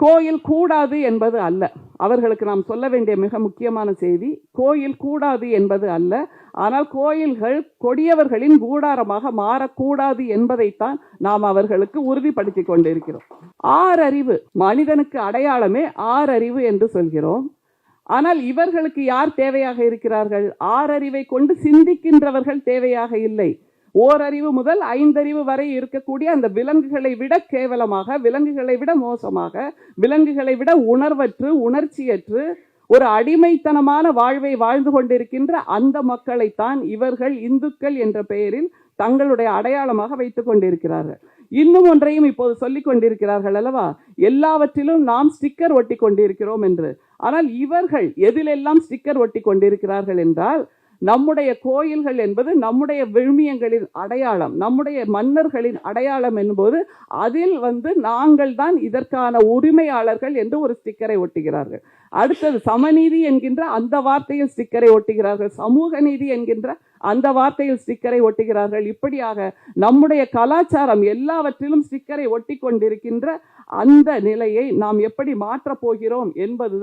கோயில் கூடாது என்பது அல்ல. அவர்களுக்கு நாம் சொல்ல வேண்டிய மிக முக்கியமான செய்தி, கோயில் கூடாது என்பது அல்ல. ஆனால் கோயில்கள் கொடியவர்களின் கூடாரமாக மாறக்கூடாது என்பதைத்தான் நாம் அவர்களுக்கு உறுதிப்படுத்திக் கொண்டிருக்கிறோம். ஆறறிவு, மனிதனுக்கு அடையாளமே ஆறறிவு என்று சொல்கிறோம். ஆனால் இவர்களுக்கு யார் தேவையாக இருக்கிறார்கள்? ஆறறிவை கொண்டு சிந்திக்கின்றவர்கள் தேவையாக இல்லை. ஓரறிவு முதல் 5 அறிவு வரை இருக்கக்கூடிய அந்த விலங்குகளை விட கேவலமாக, விலங்குகளை விட மோசமாக, விலங்குகளை விட உணர்வற்று, உணர்ச்சியற்று ஒரு அடிமைத்தனமான வாழ்வை வாழ்ந்து கொண்டிருக்கின்ற அந்த மக்களைத்தான் இவர்கள் இந்துக்கள் என்ற பெயரில் தங்களுடைய அடையாளமாக வைத்துக் கொண்டிருக்கிறார்கள். இன்னும் ஒன்றையும் இப்போது சொல்லிக் கொண்டிருக்கிறார்கள் அல்லவா, எல்லாவற்றிலும் நாம் ஸ்டிக்கர் ஒட்டி கொண்டிருக்கிறோம் என்று. ஆனால் இவர்கள் எதிலெல்லாம் ஸ்டிக்கர் ஒட்டி கொண்டிருக்கிறார்கள் என்றால், நம்முடைய கோயில்கள் என்பது நம்முடைய விழுமியங்களின் அடையாளம், நம்முடைய மன்னர்களின் அடையாளம் என்பது அதில் நாங்கள் தான் இதற்கான உரிமையாளர்கள் என்று ஒரு ஸ்டிக்கரை ஒட்டுகிறார்கள். அடுத்தது சமநீதி என்கின்ற அந்த வார்த்தையில் ஸ்டிக்கரை ஒட்டுகிறார்கள், சமூக நீதி என்கின்ற அந்த வார்த்தையில் ஸ்டிக்கரை ஒட்டுகிறார்கள். இப்படியாக நம்முடைய கலாச்சாரம் எல்லாவற்றிலும் ஸ்டிக்கரை ஒட்டி கொண்டிருக்கின்ற அந்த நிலையை நாம் எப்படி மாற்றப் போகிறோம் என்பதுதான்